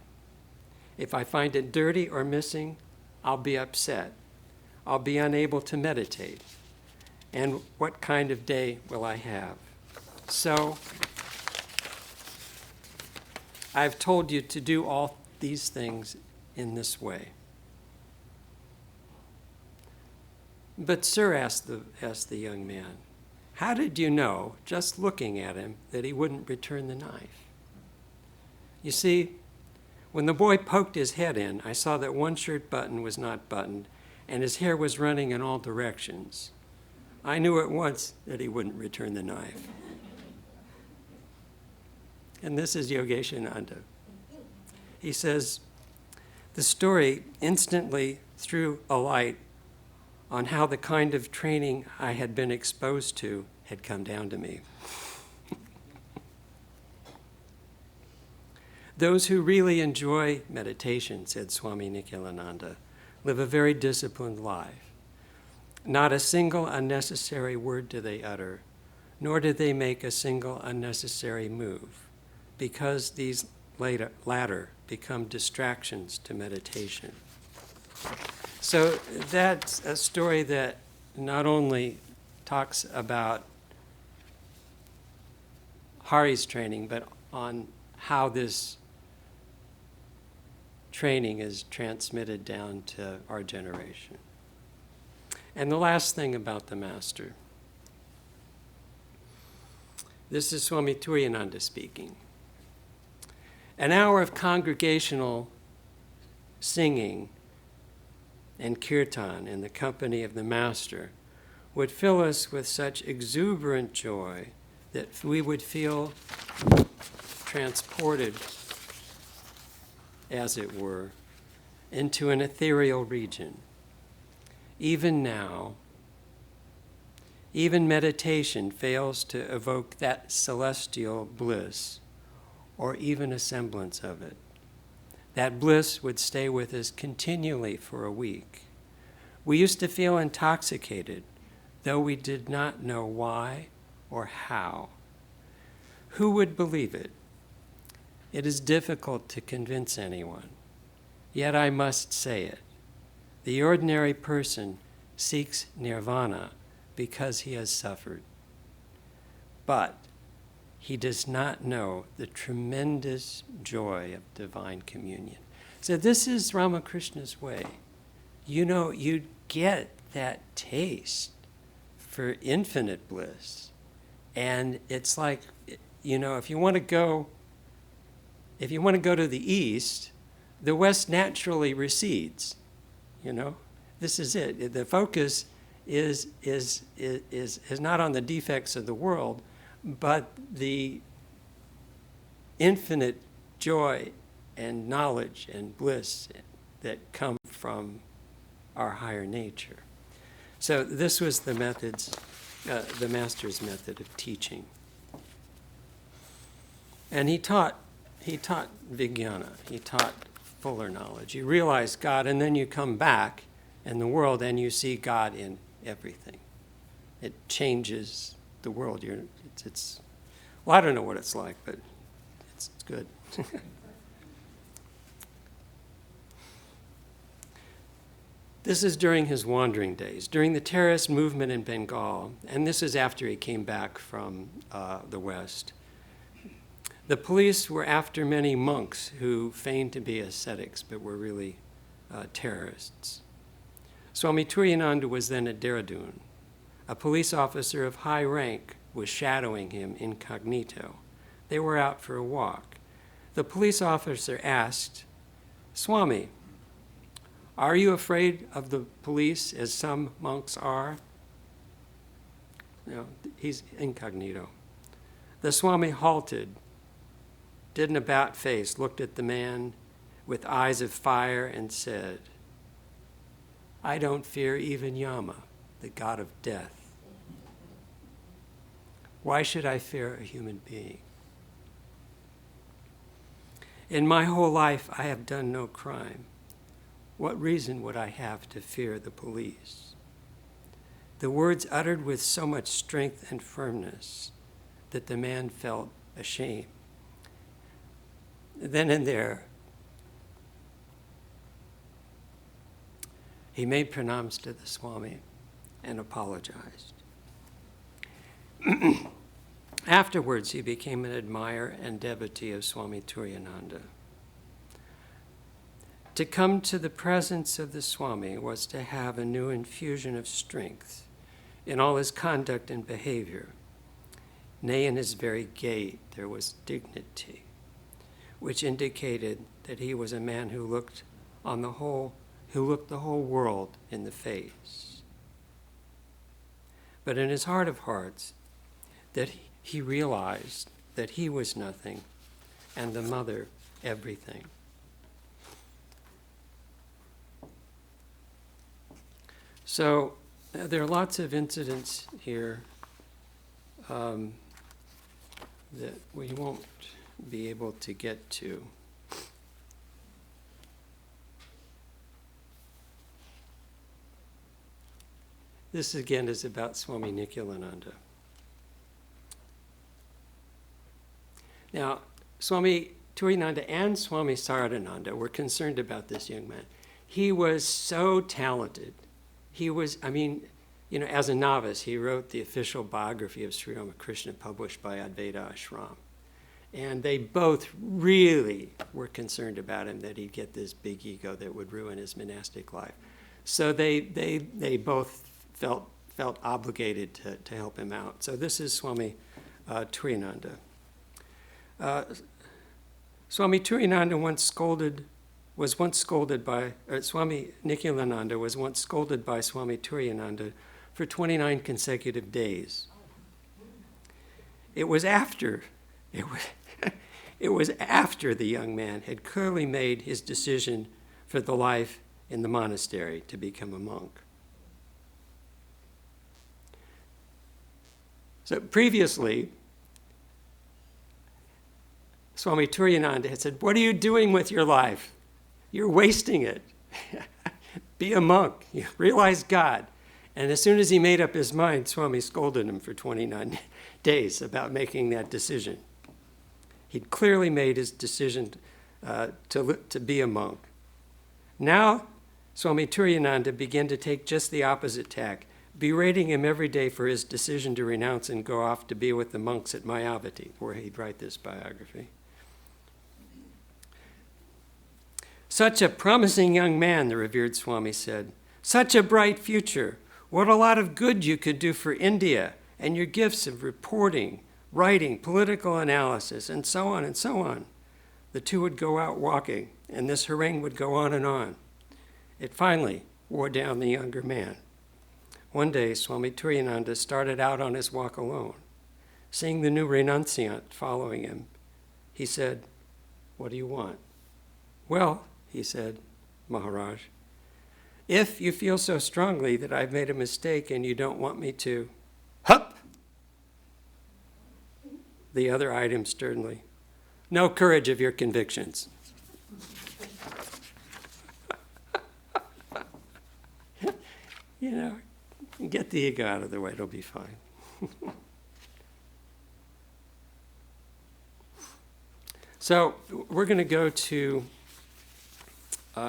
Speaker 1: If I find it dirty or missing, I'll be upset. I'll be unable to meditate. And what kind of day will I have? So, I've told you to do all these things in this way." "But sir," asked the young man, "how did you know, just looking at him, that he wouldn't return the knife?" "You see, when the boy poked his head in, I saw that one shirt button was not buttoned, and his hair was running in all directions. I knew at once that he wouldn't return the knife." And this is Yogeshananda. He says, the story instantly threw a light on how the kind of training I had been exposed to had come down to me. "Those who really enjoy meditation," said Swami Nikhilananda, "live a very disciplined life. Not a single unnecessary word do they utter, nor did they make a single unnecessary move, because these latter become distractions to meditation. So that's a story that not only talks about Hari's training, but on how this training is transmitted down to our generation. And the last thing about the master. This is Swami Turiyananda speaking. An hour of congregational singing and kirtan in the company of the master would fill us with such exuberant joy that we would feel transported, as it were, into an ethereal region. Even now, even meditation fails to evoke that celestial bliss, or even a semblance of it. That bliss would stay with us continually for a week. We used to feel intoxicated, though we did not know why or how. Who would believe it? It is difficult to convince anyone, yet I must say it. The ordinary person seeks nirvana because he has suffered. But he does not know the tremendous joy of divine communion. So this is Ramakrishna's way. You know, you get that taste for infinite bliss. And it's like, you know, if you want to go to the east, the west naturally recedes. You know, this is it. The focus is not on the defects of the world, but the infinite joy and knowledge and bliss that come from our higher nature. So this was the master's method of teaching. And he taught vijnana, he taught fuller knowledge. You realize God, and then you come back in the world and you see God in everything. It changes the world. Well, I don't know what it's like, but it's good. This is during his wandering days, during the terrorist movement in Bengal, and this is after he came back from the West. The police were after many monks who feigned to be ascetics, but were really terrorists. Swami Turiyananda was then at Dehradun. A police officer of high rank was shadowing him incognito. They were out for a walk. The police officer asked, "Swami, are you afraid of the police as some monks are?" You know, he's incognito. The Swami halted, did an about face, looked at the man with eyes of fire and said, "I don't fear even Yama, the god of death. Why should I fear a human being? In my whole life, I have done no crime. What reason would I have to fear the police?" The words uttered with so much strength and firmness that the man felt ashamed. Then and there, he made pranams to the Swami and apologized. Afterwards, he became an admirer and devotee of Swami Turiyananda. To come to the presence of the Swami was to have a new infusion of strength in all his conduct and behavior. Nay, in his very gait, there was dignity, which indicated that he was a man who looked the whole world in the face. But in his heart of hearts, that he realized that he was nothing and the mother everything. So there are lots of incidents here that we won't be able to get to. This again is about Swami Nikhilananda. Now, Swami Turiyananda and Swami Saradananda were concerned about this young man. He was so talented. He was, as a novice, he wrote the official biography of Sri Ramakrishna published by Advaita Ashram. And they both really were concerned about him, that he'd get this big ego that would ruin his monastic life. So they both felt obligated to help him out. So this is Swami Turiyananda. Swami Turiyananda was once scolded by Swami Nikhilananda was once scolded by Swami Turiyananda for 29 consecutive days. It was after the young man had clearly made his decision for the life in the monastery to become a monk. So previously, Swami Turiyananda had said, "What are you doing with your life? You're wasting it. Be a monk. You realize God." And as soon as he made up his mind, Swami scolded him for 29 days about making that decision. He'd clearly made his decision to be a monk. Now, Swami Turiyananda began to take just the opposite tack, berating him every day for his decision to renounce and go off to be with the monks at Mayavati, where he'd write this biography. "Such a promising young man," the revered Swami said. "Such a bright future. What a lot of good you could do for India, and your gifts of reporting, writing, political analysis, and so on and so on." The two would go out walking, and this harangue would go on and on. It finally wore down the younger man. One day, Swami Turiyananda started out on his walk alone. Seeing the new renunciant following him, he said, "What do you want?" "Well," he said, "Maharaj, if you feel so strongly that I've made a mistake and you don't want me to..." "Hup!" The other eyed him sternly. "No courage of your convictions." Get the ego out of the way, it'll be fine. So we're going to go to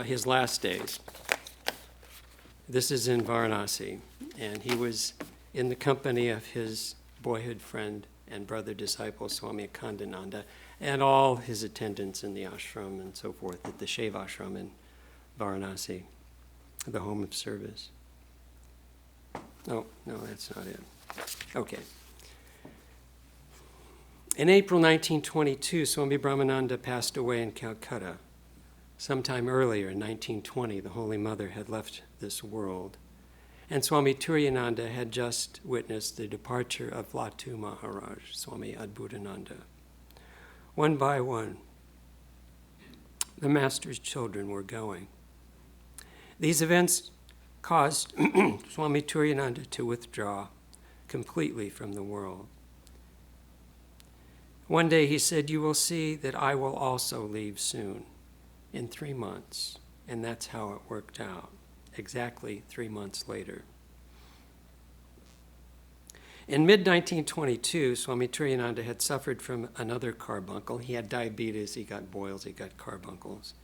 Speaker 1: his last days. This is in Varanasi, and he was in the company of his boyhood friend and brother disciple, Swami Akhandananda, and all his attendants in the ashram and so forth, at the Shaiva ashram in Varanasi, the home of service. Oh, no, that's not it. Okay. In April 1922, Swami Brahmananda passed away in Calcutta. Sometime earlier, in 1920, the Holy Mother had left this world, and Swami Turiyananda had just witnessed the departure of Latu Maharaj, Swami Adbhutananda. One by one, the Master's children were going. These events caused Swami Turiyananda to withdraw completely from the world. One day he said, "You will see that I will also leave soon, in 3 months." And that's how it worked out, exactly 3 months later. In mid-1922, Swami Turiyananda had suffered from another carbuncle. He had diabetes, he got boils, he got carbuncles.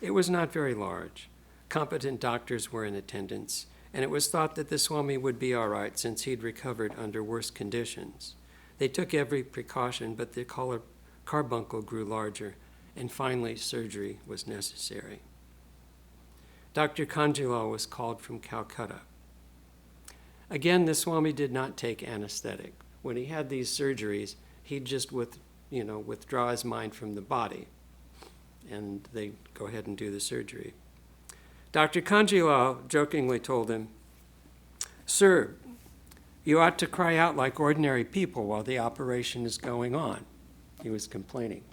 Speaker 1: It was not very large. Competent doctors were in attendance, and it was thought that the Swami would be all right since he'd recovered under worse conditions. They took every precaution, but the carbuncle grew larger, and finally surgery was necessary. Dr. Kanjilal was called from Calcutta. Again, the Swami did not take anesthetic. When he had these surgeries, he'd just withdraw his mind from the body, and they'd go ahead and do the surgery. Dr. Kanjilal jokingly told him, "Sir, you ought to cry out like ordinary people while the operation is going on." He was complaining.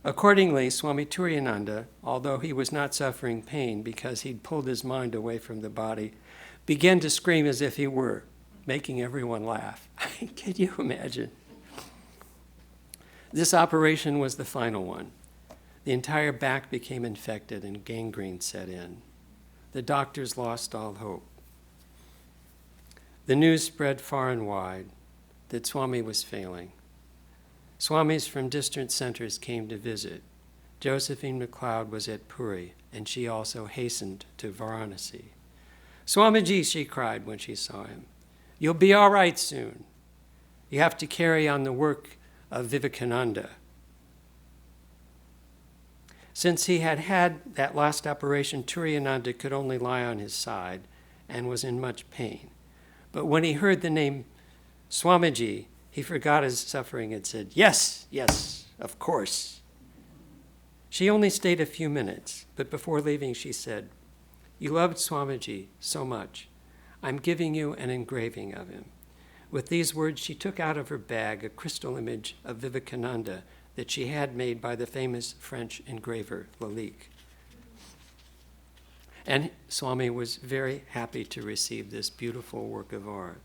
Speaker 1: Accordingly, Swami Turiyananda, although he was not suffering pain because he'd pulled his mind away from the body, began to scream as if he were, making everyone laugh. Can you imagine? This operation was the final one. The entire back became infected and gangrene set in. The doctors lost all hope. The news spread far and wide that Swami was failing. Swamis from distant centers came to visit. Josephine McLeod was at Puri, and she also hastened to Varanasi. "Swamiji," she cried when she saw him, "you'll be all right soon. You have to carry on the work of Vivekananda." Since he had had that last operation, Turiyananda could only lie on his side and was in much pain. But when he heard the name Swamiji, he forgot his suffering and said, "Yes, yes, of course." She only stayed a few minutes, but before leaving she said, "You loved Swamiji so much. I'm giving you an engraving of him." With these words, she took out of her bag a crystal image of Vivekananda that she had made by the famous French engraver Lalique. And Swami was very happy to receive this beautiful work of art.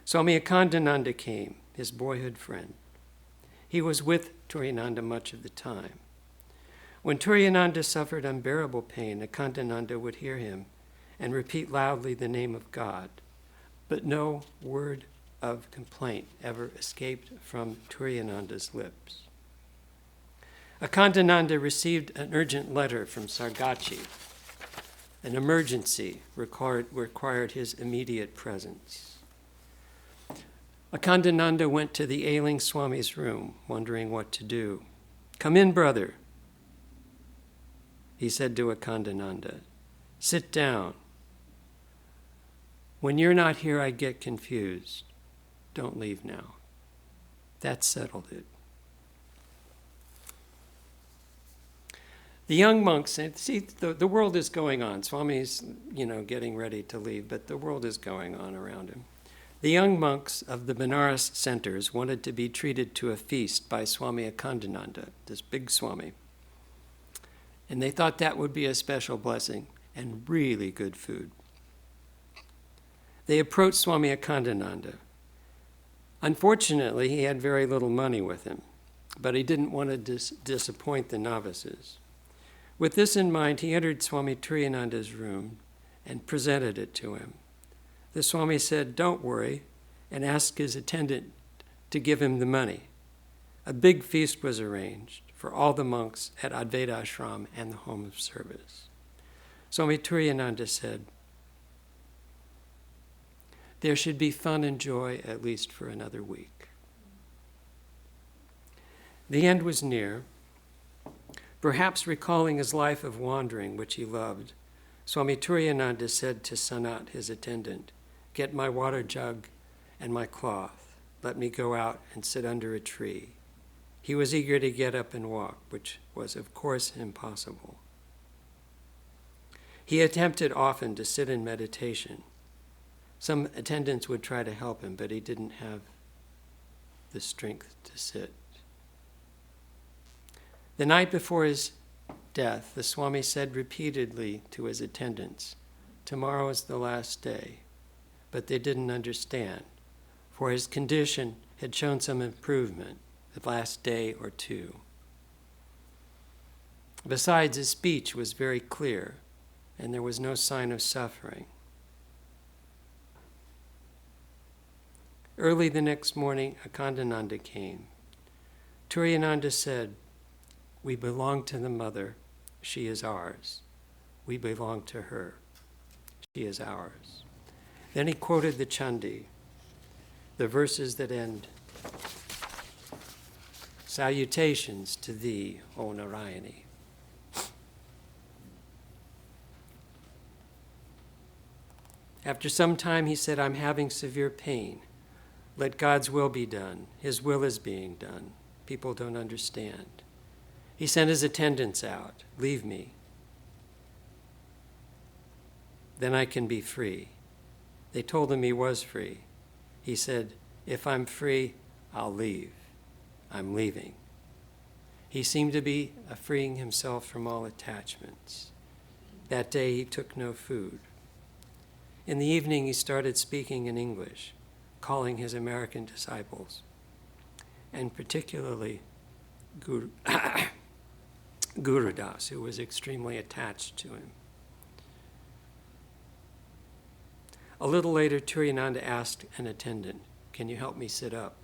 Speaker 1: Swami Akhandananda came, his boyhood friend. He was with Turiyananda much of the time. When Turiyananda suffered unbearable pain, Akhandananda would hear him and repeat loudly the name of God, but no word of complaint ever escaped from Turiyananda's lips. Akhandananda received an urgent letter from Sargachi. An emergency required his immediate presence. Akhandananda went to the ailing Swami's room, wondering what to do. "Come in, brother," he said to Akhandananda. "Sit down. When you're not here, I get confused. Don't leave now." That settled it. The young monks, see, the world is going on. Swami's, getting ready to leave, but the world is going on around him. The young monks of the Benares centers wanted to be treated to a feast by Swami Akhandananda, this big Swami. And they thought that would be a special blessing and really good food. They approached Swami Akhandananda. Unfortunately, he had very little money with him, but he didn't want to disappoint the novices. With this in mind, he entered Swami Turiyananda's room and presented it to him. The Swami said, "Don't worry," and asked his attendant to give him the money. A big feast was arranged for all the monks at Advaita Ashram and the home of service. Swami Turiyananda said, "There should be fun and joy at least for another week." The end was near. Perhaps recalling his life of wandering, which he loved, Swami Turiyananda said to Sanat, his attendant, "Get my water jug and my cloth. Let me go out and sit under a tree." He was eager to get up and walk, which was, of course, impossible. He attempted often to sit in meditation. Some attendants would try to help him, but he didn't have the strength to sit. The night before his death, the Swami said repeatedly to his attendants, "Tomorrow is the last day." But they didn't understand, for his condition had shown some improvement the last day or two. Besides, his speech was very clear, and there was no sign of suffering. Early the next morning, Akhandananda came. Turiyananda said, "We belong to the mother. She is ours. We belong to her. She is ours." Then he quoted the Chandi, the verses that end, "Salutations to thee, O Narayani." After some time, he said, "I'm having severe pain. Let God's will be done. His will is being done. People don't understand." He sent his attendants out. "Leave me. Then I can be free." They told him he was free. He said, "If I'm free, I'll leave. I'm leaving." He seemed to be freeing himself from all attachments. That day he took no food. In the evening he started speaking in English, calling his American disciples, and particularly Gurudas, who was extremely attached to him. A little later, Turiyananda asked an attendant, "Can you help me sit up?"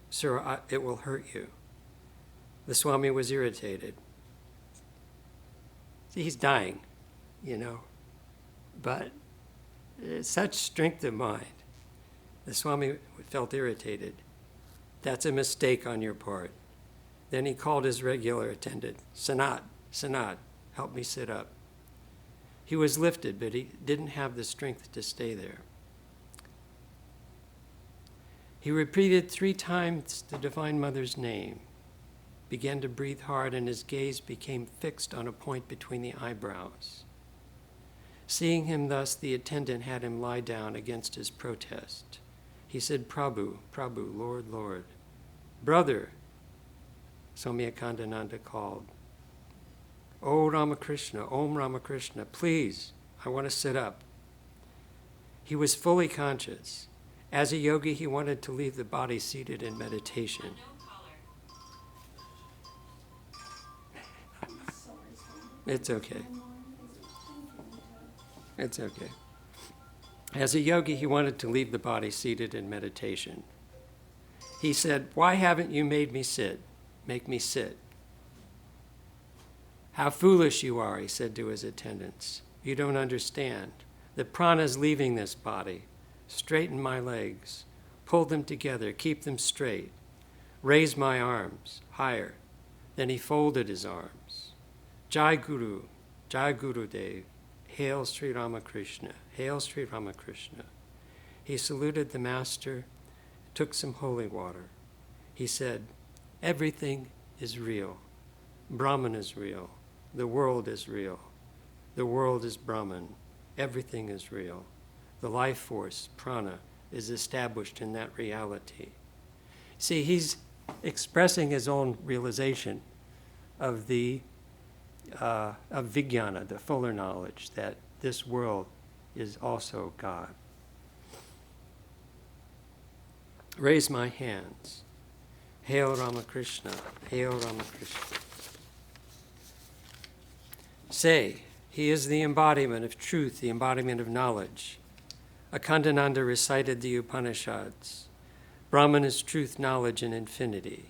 Speaker 1: Sir, it will hurt you. The Swami was irritated. See, he's dying, but such strength of mind. The Swami felt irritated. That's a mistake on your part. Then he called his regular attendant, Sanat, help me sit up. He was lifted, but he didn't have the strength to stay there. He repeated 3 times the Divine Mother's name, began to breathe hard, and his gaze became fixed on a point between the eyebrows. Seeing him thus, the attendant had him lie down against his protest. He said, Prabhu, Prabhu, Lord, Lord. Brother, Swami Akhandananda called. Oh, Ramakrishna, Om Ramakrishna, please, I want to sit up. He was fully conscious. As a yogi, he wanted to leave the body seated in meditation. It's okay. It's okay. As a yogi, he wanted to leave the body seated in meditation. He said, why haven't you made me sit? Make me sit. How foolish you are, he said to his attendants. You don't understand. The prana is leaving this body. Straighten my legs. Pull them together. Keep them straight. Raise my arms higher. Then he folded his arms. Jai Guru Dev. Hail Sri Ramakrishna. Hail Sri Ramakrishna. He saluted the master, took some holy water. He said, everything is real. Brahman is real. The world is real. The world is Brahman. Everything is real. The life force, prana, is established in that reality. See, he's expressing his own realization of of vijnana, the fuller knowledge that this world is also God. Raise my hands. Hail Ramakrishna. Hail Ramakrishna. Say, he is the embodiment of truth, the embodiment of knowledge. Akhandananda recited the Upanishads. Brahman is truth, knowledge, and infinity.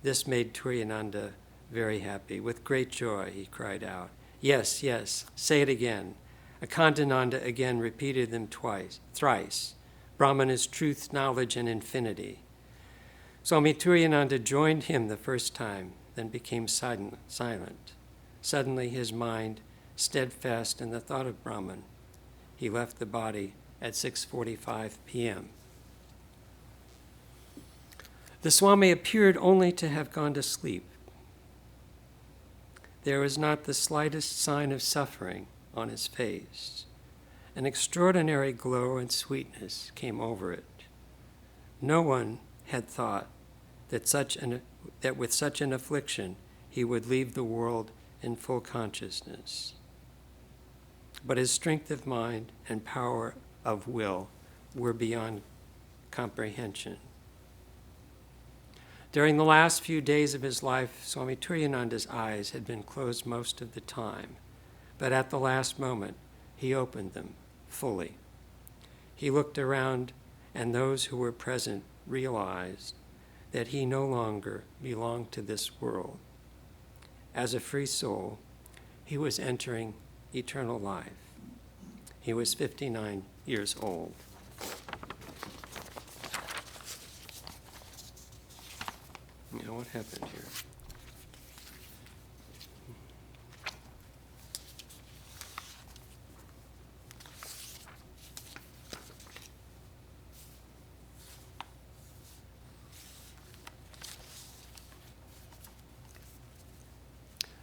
Speaker 1: This made Turiyananda very happy. With great joy, he cried out, yes, yes, say it again. Akhandananda again repeated them thrice. Brahman is truth, knowledge, and infinity. Swami Turiyananda joined him the first time, then became silent. Suddenly his mind steadfast in the thought of Brahman. He left the body at 6:45 p.m. The Swami appeared only to have gone to sleep. There was not the slightest sign of suffering on his face. An extraordinary glow and sweetness came over it. No one had thought that with such an affliction he would leave the world in full consciousness. But his strength of mind and power of will were beyond comprehension. During the last few days of his life, Swami Turiyananda's eyes had been closed most of the time, but at the last moment, he opened them fully. He looked around, and those who were present realized that he no longer belonged to this world. As a free soul, he was entering eternal life. He was 59 years old. What happened here?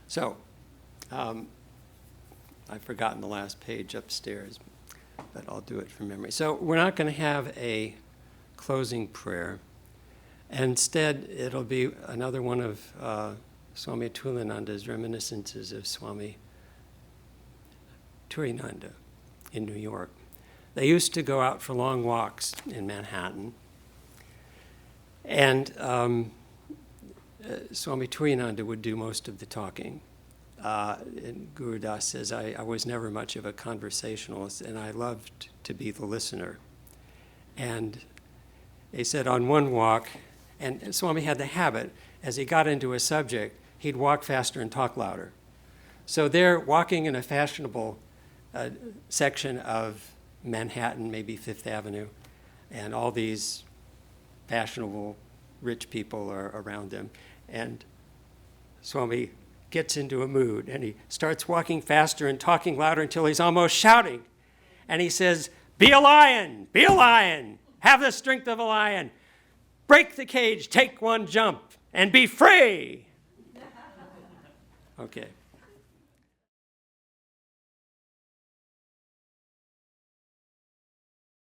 Speaker 1: So, I've forgotten the last page upstairs, but I'll do it from memory. So we're not going to have a closing prayer. Instead, it'll be another one of Swami Turiyananda's reminiscences of Swami Turiyananda in New York. They used to go out for long walks in Manhattan, and Swami Turiyananda would do most of the talking. And Guru Das says, I was never much of a conversationalist, and I loved to be the listener. And they said on one walk, And Swami had the habit, as he got into a subject, he'd walk faster and talk louder. So they're walking in a fashionable section of Manhattan, maybe Fifth Avenue, and all these fashionable rich people are around them. And Swami gets into a mood, and he starts walking faster and talking louder until he's almost shouting. And he says, be a lion, have the strength of a lion, break the cage, take one jump, and be free. Okay.